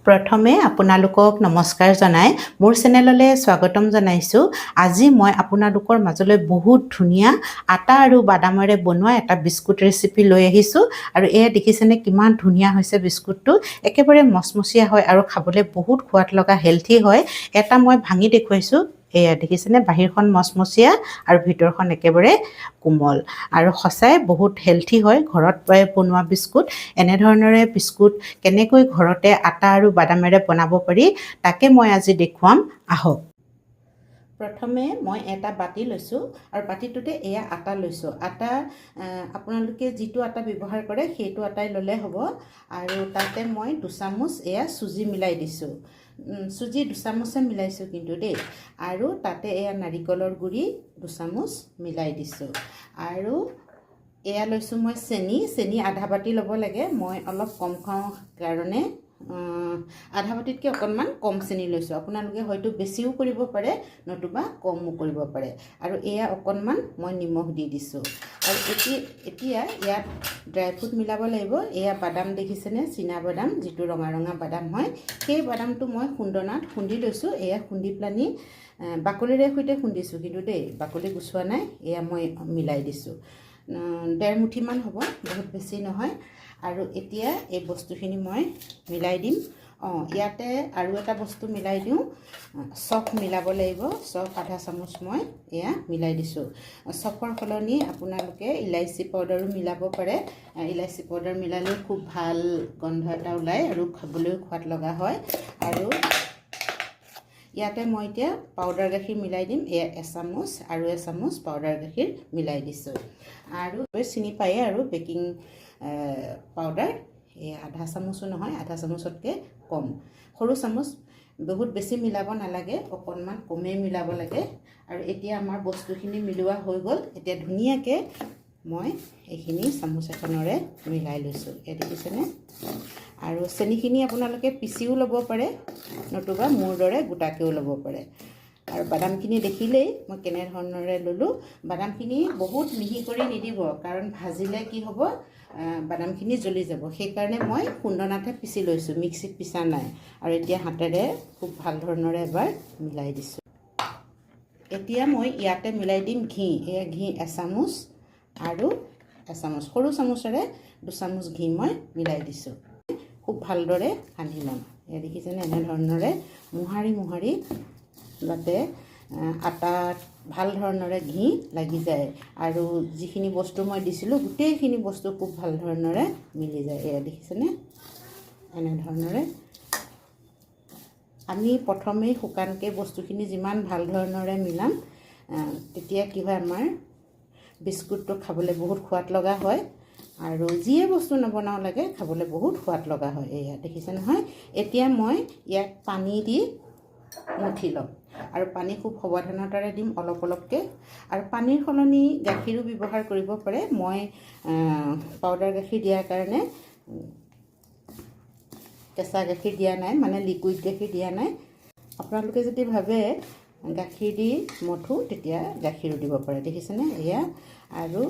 প্ৰথমে আপোনালোকক নমস্কাৰ জনাই মোৰ চেনেললৈ স্বাগতম জনাইছোঁ। আজি মই আপোনালোকৰ মাজলৈ বহুত ধুনীয়া আটা আৰু বাদামেৰে বনোৱা এটা বিস্কুট ৰেচিপি লৈ আহিছোঁ। আৰু এয়া দেখিছেনে কিমান ধুনীয়া হৈছে বিস্কুটটো, একেবাৰে মচমচীয়া হয় আৰু খাবলৈ বহুত সোৱাদ লগা হেল্থি হয়। এটা মই ভাঙি দেখুৱাইছোঁ, এয়া দেখিছেনে বাহিৰখন মচমচীয়া আৰু ভিতৰখন একেবাৰে কোমল আৰু সঁচাই বহুত হেল্থি হয়। ঘৰত বনোৱা বিস্কুট, এনেধৰণৰে বিস্কুট কেনেকৈ ঘৰতে আটা আৰু বাদামেৰে বনাব পাৰি তাকে মই আজি দেখুৱাম, আহক। প্ৰথমে মই এটা বাতি লৈছোঁ আৰু বাতিটোতে এয়া আটা লৈছোঁ। আটা আপোনালোকে যিটো আটা ব্যৱহাৰ কৰে সেইটো আটাই ল'লে হ'ব। আৰু তাতে মই 2 চামুচ এয়া চুজি মিলাই দিছোঁ। চুজি 2 চামুচে মিলাইছোঁ কিন্তু দেই। আৰু তাতে এয়া নাৰিকলৰ গুড়ি 2 চামুচ মিলাই দিছোঁ। আৰু এয়া লৈছোঁ মই চেনি আধা বাতি ল'ব লাগে। মই অলপ কম খাওঁ কাৰণে আধা বাতিতকৈ অকণমান কম চেনি লৈছোঁ। আপোনালোকে হয়তো বেছিও কৰিব পাৰে নতুবা কমো কৰিব পাৰে। আৰু এয়া অকণমান মই নিমখ দি দিছোঁ। আৰু এতিয়া ইয়াত ড্ৰাই ফ্ৰুট মিলাব লাগিব। এয়া বাদাম দেখিছেনে, চীনা বাদাম, যিটো ৰঙা ৰঙা বাদাম হয়, সেই বাদামটো মই খুন্দনাত খুন্দি লৈছোঁ। এয়া খুন্দি পেলানি বাকলিৰে সৈতে খুন্দিছোঁ কিন্তু দেই, বাকলি গুচোৱা নাই। এয়া মই মিলাই দিছোঁ। 1.5 মুঠিমান হ'ব, বহুত বেছি নহয়। আৰু এতিয়া এই বস্তুখিনি মই মিলাই দিম। ইয়াতে আৰু এটা বস্তু মিলাই দিওঁ, চফ মিলাব লাগিব। চফ আধা চামুচ মই এয়া মিলাই দিছোঁ। চফৰ সলনি আপোনালোকে ইলাইচি পাউডাৰো মিলাব পাৰে। ইলাইচি পাউডাৰ মিলালেও খুব ভাল গন্ধ এটা ওলায় আৰু খাবলৈও সোৱাদ লগা হয়। আৰু ইয়াতে মই এতিয়া পাউডাৰ গাখীৰ মিলাই দিম। এয়া 1 চামুচ আৰু 1 চামুচ পাউডাৰ গাখীৰ মিলাই দিছোঁ। আৰু চিনি পায়ে আৰু বেকিং পাউডাৰ এয়া আধা চামুচো নহয়, আধা চামুচতকৈ কম, সৰু চামুচ। বহুত বেছি মিলাব নালাগে, অকণমান কমেই মিলাব লাগে। আৰু এতিয়া আমাৰ বস্তুখিনি মিলোৱা হৈ গ'ল। এতিয়া ধুনীয়াকৈ মই এইখিনি চামুচ এখনেৰে মিলাই লৈছোঁ, এই দেখিছেনে। আৰু চেনিখিনি আপোনালোকে পিচিও ল'ব পাৰে নতুবা মোৰ দৰে গোটাকৈও ল'ব পাৰে। আৰু বাদামখিনি দেখিলেই মই কেনেধৰণৰে ল'লোঁ। বাদামখিনি বহুত মিহি কৰি নিদিব, কাৰণ ভাজিলে কি হ'ব, বাদামখিনি জ্বলি যাব। সেইকাৰণে মই খুন্দনাতহে পিচি লৈছোঁ, মিক্সিত পিচা নাই। আৰু এতিয়া হাতেৰে খুব ভাল ধৰণৰে এবাৰ মিলাই দিছোঁ। এতিয়া মই ইয়াতে মিলাই দিম ঘি। এয়া ঘি 1 চামুচ আৰু 1 চামুচ, সৰু চামুচেৰে 2 চামুচ ঘি মই মিলাই দিছোঁ। খুব ভালদৰে সানি ল'ম। এয়া দেখিছেনে, এনেধৰণৰে মোহাৰি যাতে আটাত ভাল ধৰণৰে ঘি লাগি যায় আৰু যিখিনি বস্তু মই দিছিলোঁ গোটেইখিনি বস্তু খুব ভাল ধৰণৰে মিলি যায়। এয়া দেখিছেনে, এনেধৰণৰে আমি প্ৰথমেই শুকানকৈ বস্তুখিনি যিমান ভাল ধৰণৰে মিলাম, তেতিয়া কি হয়, আমাৰ বিস্কুটটো খাবলৈ বহুত সোৱাদ লগা হয়। আৰু যিয়ে বস্তু নবনাও লাগে খাবলৈ বহুত সোৱাদ লগা হয়। এয়া দেখিছে নহয়। এতিয়া মই ইয়াত পানী দি মঠি ল'ম। আৰু পানী খুব সাৱধানতাৰে দিম, অলপ অলপকৈ। আৰু পানীৰ সলনি গাখীৰো ব্যৱহাৰ কৰিব পাৰে। মই পাউডাৰ গাখীৰ দিয়াৰ কাৰণে কেঁচা গাখীৰ দিয়া নাই, মানে লিকুইড গাখীৰ দিয়া নাই। আপোনালোকে যদি ভাবে গাখীৰ দি মঠো তেতিয়া গাখীৰো দিব পাৰে, দেখিছেনে এয়া। আৰু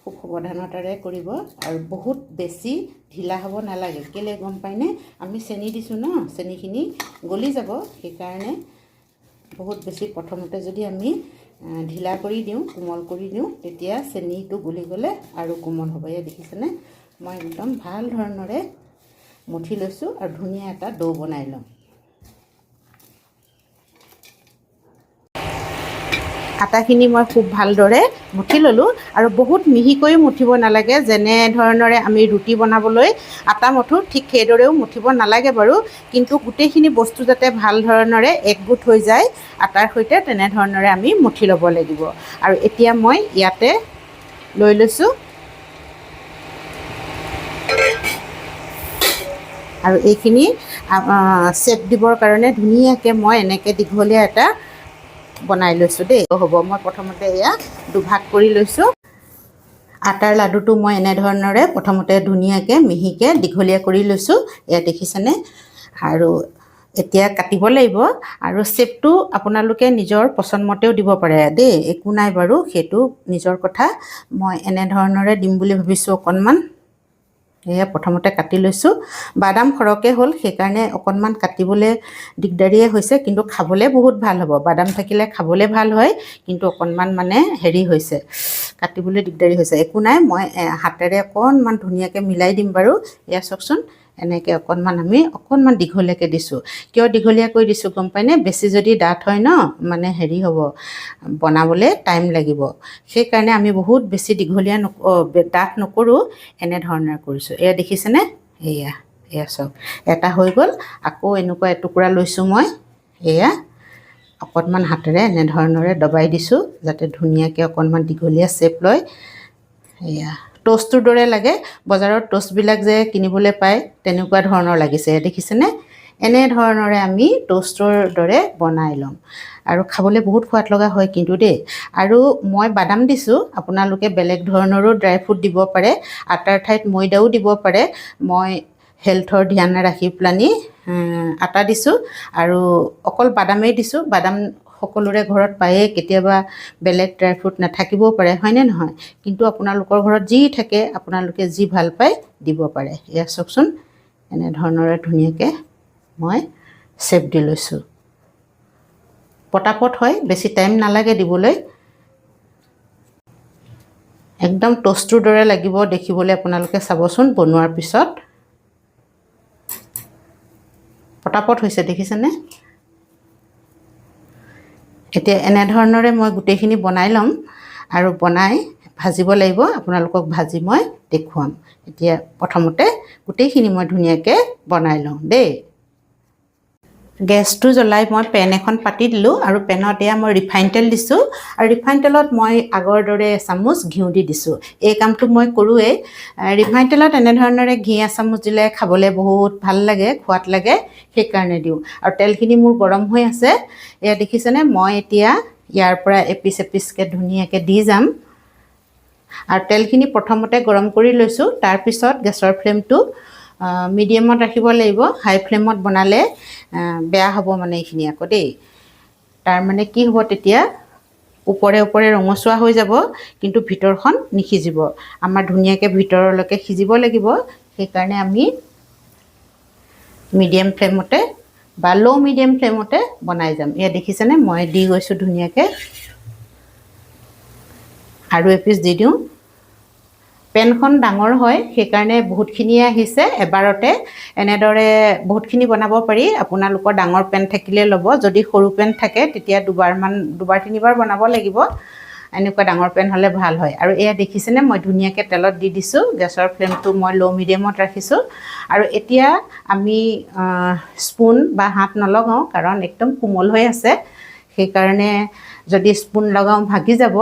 খুব সাৱধানতাৰে কৰিব। আৰু বহুত বেছি ঢিলা হ'ব নালাগে, কেলৈ গম পায়নে, আমি চেনি দিছোঁ ন, চেনিখিনি গলি যাব। সেইকাৰণে বহুত বেছি প্ৰথমতে যদি আমি ঢিলা কৰি দিওঁ, কোমল কৰি দিওঁ, তেতিয়া চেনিটো গলি গ'লে আৰু কোমল হ'ব। এয়া দেখিছেনে, মই একদম ভাল ধৰণৰে মঠি লৈছোঁ আৰু ধুনীয়া এটা ডো বনাই ল'ম। আটাখিনি মই খুব ভালদৰে মঠি ল'লোঁ। আৰু বহুত মিহিকৈও মঠিব নালাগে, যেনে ধৰণৰে আমি ৰুটি বনাবলৈ আটা মঠো ঠিক সেইদৰেও মঠিব নালাগে বাৰু। কিন্তু গোটেইখিনি বস্তু যাতে ভাল ধৰণৰে একগোট হৈ যায় আটাৰ সৈতে, তেনেধৰণৰে আমি মঠি ল'ব লাগিব। আৰু এতিয়া মই ইয়াতে লৈ লৈছোঁ। আৰু এইখিনি চেপ দিবৰ কাৰণে ধুনীয়াকৈ মই এনেকৈ দীঘলীয়া এটা বনাই লৈছোঁ দেই। হ'ব, মই প্ৰথমতে এয়া দুভাগ কৰি লৈছোঁ। আটাৰ লাডুটো মই এনেধৰণৰে প্ৰথমতে ধুনীয়াকৈ মিহিকৈ দীঘলীয়া কৰি লৈছোঁ, এয়া দেখিছেনে। আৰু এতিয়া কাটিব লাগিব। আৰু চেপটো আপোনালোকে নিজৰ পচন্দ মতেও দিব পাৰে দেই, একো নাই বাৰু, সেইটো নিজৰ কথা। মই এনেধৰণৰে দিম বুলি ভাবিছোঁ অকণমান। এয়া প্ৰথমতে কাটি লৈছোঁ। বাদাম সৰহকৈ হ'ল সেইকাৰণে অকণমান কাটিবলৈ দিগদাৰিয়ে হৈছে, কিন্তু খাবলৈ বহুত ভাল হ'ব। বাদাম থাকিলে খাবলৈ ভাল হয়, কিন্তু অকণমান মানে হেৰি হৈছে, কাটিবলৈ দিগদাৰি হৈছে। একো নাই, মই হাতেৰে অকণমান ধুনীয়াকৈ মিলাই দিম বাৰু। এয়া চাওকচোন, এনেকৈ অকণমান দীঘলীয়াকৈ দিছোঁ। কিয় দীঘলীয়া কৰি দিছোঁ গম পায়নে? বেছি যদি ডাঠ হয় ন, মানে হেৰি হ'ব, বনাবলৈ টাইম লাগিব। সেইকাৰণে আমি বহুত বেছি দীঘলীয়া ডাঠ নকৰোঁ, এনেধৰণে কৰিছোঁ। এয়া দেখিছেনে? এয়া চাওক, এটা হৈ গ'ল। আকৌ এনেকুৱা এটুকুৰা লৈছোঁ মই। এয়া অকণমান হাতেৰে এনেধৰণৰে দবাই দিছোঁ, যাতে ধুনীয়াকৈ অকণমান দীঘলীয়া শ্বেপ লয়। এয়া ট'ষ্টটোৰ দৰে লাগে, বজাৰত ট'ষ্টবিলাক যে কিনিবলৈ পায় তেনেকুৱা ধৰণৰ লাগিছে, দেখিছেনে? এনেধৰণৰে আমি ট'ষ্টৰ দৰে বনাই ল'ম, আৰু খাবলৈ বহুত সোৱাদ লগা হয় কিন্তু দেই। আৰু মই বাদাম দিছোঁ, আপোনালোকে বেলেগ ধৰণৰো ড্ৰাই ফ্ৰুট দিব পাৰে, আটাৰ ঠাইত ময়দাও দিব পাৰে। মই হেল্থৰ ধ্যান ৰাখি পেলানি আটা দিছোঁ, আৰু অকল বাদামেই দিছোঁ। বাদাম সকলোৰে ঘৰত পায়েই, কেতিয়াবা বেলেগ ড্ৰাই ফ্ৰুট নাথাকিবও পাৰে, হয়নে নহয়? কিন্তু আপোনালোকৰ ঘৰত যি থাকে, আপোনালোকে যি ভাল পায় দিব পাৰে। এয়া চাওকচোন, এনেধৰণৰে ধুনীয়াকৈ মই শ্বেপ দি লৈছোঁ। পটাপট হয়, বেছি টাইম নালাগে দিবলৈ। একদম ট'ষ্টটোৰ দৰে লাগিব দেখিবলৈ, আপোনালোকে চাবচোন বনোৱাৰ পিছত। পটাপট হৈছে, দেখিছেনে? এতিয়া এনেধৰণৰে মই গোটেইখিনি বনাই ল'ম, আৰু বনাই ভাজিব লাগিব। আপোনালোকক ভাজি মই দেখুৱাম। এতিয়া প্ৰথমতে গোটেইখিনি মই ধুনীয়াকৈ বনাই লওঁ দেই। গেছটো জ্বলাই মই পেন এখন পাতি দিলোঁ, আৰু পেনত এয়া মই ৰিফাইন তেল দিছোঁ, আৰু ৰিফাইন তেলত মই আগৰ দৰে এচামুচ ঘিউ দি দিছোঁ। এই কামটো মই কৰোঁৱেই। ৰিফাইন তেলত এনেধৰণৰে ঘি এচামুচ দিলে খাবলৈ বহুত ভাল লাগে, সোৱাদ লাগে, সেইকাৰণে দিওঁ। আৰু তেলখিনি মোৰ গৰম হৈ আছে, এয়া দেখিছেনে? মই এতিয়া ইয়াৰ পৰা এপিচ এপিচকৈ ধুনীয়াকৈ দি যাম। আৰু তেলখিনি প্ৰথমতে গৰম কৰি লৈছোঁ, তাৰপিছত গেছৰ ফ্লেমটো মিডিয়ামত ৰাখিব লাগিব। হাই ফ্লেমত বনালে বেয়া হ'ব মানে এইখিনি আকৌ দেই। তাৰমানে কি হ'ব, তেতিয়া ওপৰে ওপৰে ৰঙচুৱা হৈ যাব, কিন্তু ভিতৰখন নিসিজিব। আমাৰ ধুনীয়াকৈ ভিতৰলৈকে সিজিব লাগিব, সেইকাৰণে আমি মিডিয়াম ফ্লেমতে বা ল' মিডিয়াম ফ্লেমতে বনাই যাম। এয়া দেখিছেনে? মই দি গৈছোঁ ধুনীয়াকৈ, আৰু এপিচ দি দিওঁ। পেনখন ডাঙৰ হয়, সেইকাৰণে বহুতখিনিয়ে আহিছে এবাৰতে। এনেদৰে বহুতখিনি বনাব পাৰি। আপোনালোকৰ ডাঙৰ পেন থাকিলে ল'ব, যদি সৰু পেন থাকে তেতিয়া দুবাৰ তিনিবাৰ বনাব লাগিব। এনেকুৱা ডাঙৰ পেন হ'লে ভাল হয়। আৰু এয়া দেখিছেনে? মই ধুনীয়াকৈ তেলত দি দিছোঁ। গেছৰ ফ্লেমটো মই ল' মিডিয়ামত ৰাখিছোঁ। আৰু এতিয়া আমি স্পুন বা হাত নলগাওঁ, কাৰণ একদম কোমল হৈ আছে। সেইকাৰণে যদি স্পুন লগাওঁ ভাগি যাব।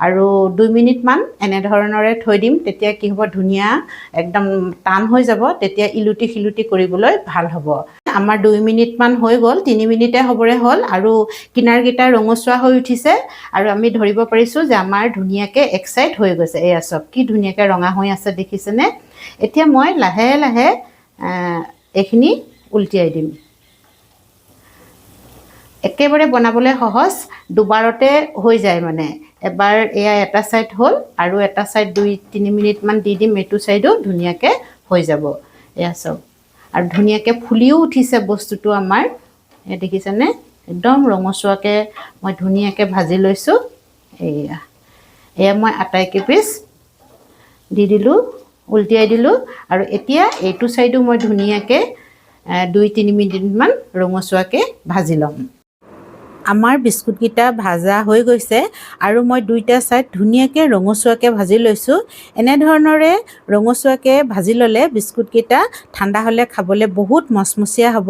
আৰু 2 মিনিটমান এনেধৰণৰে থৈ দিম, তেতিয়া কি হ'ব, ধুনীয়া একদম টান হৈ যাব, তেতিয়া ইলুটি শিলুটি কৰিবলৈ ভাল হ'ব। আমাৰ 2 মিনিটমান হৈ গ'ল, 3 মিনিটে হ'বৰে হ'ল, আৰু কিনাৰকেইটা ৰঙচুৱা হৈ উঠিছে, আৰু আমি ধৰিব পাৰিছোঁ যে আমাৰ ধুনীয়াকৈ এক চাইড হৈ গৈছে। এয়া চাওক, কি ধুনীয়াকৈ ৰঙা হৈ আছে, দেখিছেনে? এতিয়া মই লাহে লাহে এইখিনি উলটিয়াই দিম। একেবাৰে বনাবলৈ সহজ, দুবাৰতে হৈ যায় মানে। এবাৰ এয়া এটা ছাইড হ'ল, আৰু এটা ছাইড 2-3 মিনিটমান দি দিম, এইটো ছাইডো ধুনীয়াকৈ হৈ যাব। এয়া চাওক, আৰু ধুনীয়াকৈ ফুলিও উঠিছে বস্তুটো আমাৰ। এয়া দেখিছেনে? একদম ৰঙচুৱাকৈ মই ধুনীয়াকৈ ভাজি লৈছোঁ। এয়া মই আটাইকেইপিচ দি দিলোঁ, উলটিয়াই দিলোঁ, আৰু এতিয়া এইটো ছাইডো মই ধুনীয়াকৈ 2-3 মিনিটমান ৰঙচুৱাকৈ ভাজি ল'ম। আমাৰ বিস্কুটকেইটা ভাজা হৈ গৈছে, আৰু মই দুইটা ছাইড ধুনীয়াকৈ ৰঙচুৱাকৈ ভাজি লৈছোঁ। এনেধৰণৰে ৰঙচুৱাকৈ ভাজি ল'লে বিস্কুটকেইটা ঠাণ্ডা হ'লে খাবলৈ বহুত মচমচীয়া হ'ব।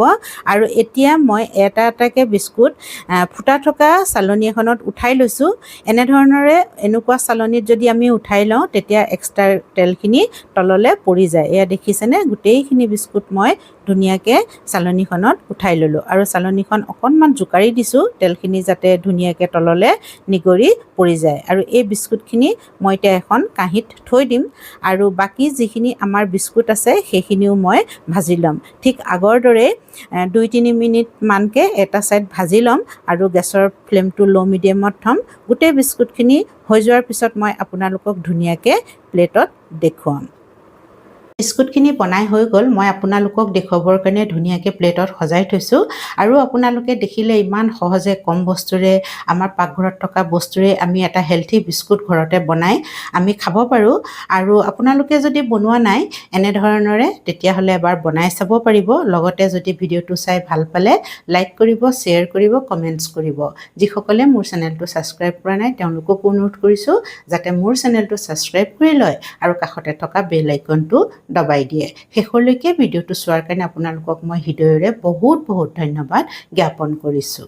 আৰু এতিয়া মই এটা এটাকৈ বিস্কুট ফুটা থকা চালনী এখনত উঠাই লৈছোঁ। এনেকুৱা চালনীত যদি আমি উঠাই লওঁ, তেতিয়া এক্সট্ৰা তেলখিনি তললৈ পৰি যায়। এয়া দেখিছেনে? গোটেইখিনি বিস্কুট মই ধুনীয়াকৈ চালনীখনত উঠাই ল'লোঁ, আৰু চালনীখন অকণমান জোকাৰি দিছোঁ, তেলখিনি যাতে ধুনীয়াকৈ তললৈ নিগৰি পৰি যায়। আৰু এই বিস্কুটখিনি মই এতিয়া এখন কাঁহীত থৈ দিম, আৰু বাকী যিখিনি আমাৰ বিস্কুট আছে সেইখিনিও মই ভাজি ল'ম। ঠিক আগৰ দৰে 2-3 মিনিটমানকৈ এটা ছাইড ভাজি ল'ম, আৰু গেছৰ ফ্লেমটো ল' মিডিয়ামত থ'ম। গোটেই বিস্কুটখিনি হৈ যোৱাৰ পিছত মই আপোনালোকক ধুনীয়াকৈ প্লেটত দেখুৱাম। বিস্কুটখিনি বনাই হৈ গ'ল। মই আপোনালোকক দেখুৱাবৰ কাৰণে ধুনীয়াকৈ প্লেটত সজাই থৈছোঁ আৰু আপোনালোকে দেখিলে ইমান সহজে কম বস্তুৰে আমাৰ পাকঘৰত থকা বস্তুৰে আমি এটা হেলথি বিস্কুট ঘৰতে বনাই আমি খাব পাৰোঁ। আৰু আপোনালোকে যদি বনোৱা নাই এনেধৰণৰে তেতিয়াহ'লে এবাৰ বনাই চাব পাৰিব। লগতে যদি ভিডিঅ'টো চাই ভাল পালে লাইক কৰিব, শ্বেয়াৰ কৰিব, কমেণ্টছ কৰিব। যিসকলে মোৰ চেনেলটো ছাবস্ক্ৰাইব কৰা নাই তেওঁলোককো অনুৰোধ কৰিছোঁ যাতে মোৰ চেনেলটো ছাবস্ক্ৰাইব কৰি লয় আৰু কাষতে থকা বেল আইকনটো দবাই দিয়ে। শেষলৈকে ভিডিঅ'টো চোৱাৰ কাৰণে আপোনালোকক মই হৃদয়ৰে বহুত বহুত ধন্যবাদ জ্ঞাপন কৰিছোঁ।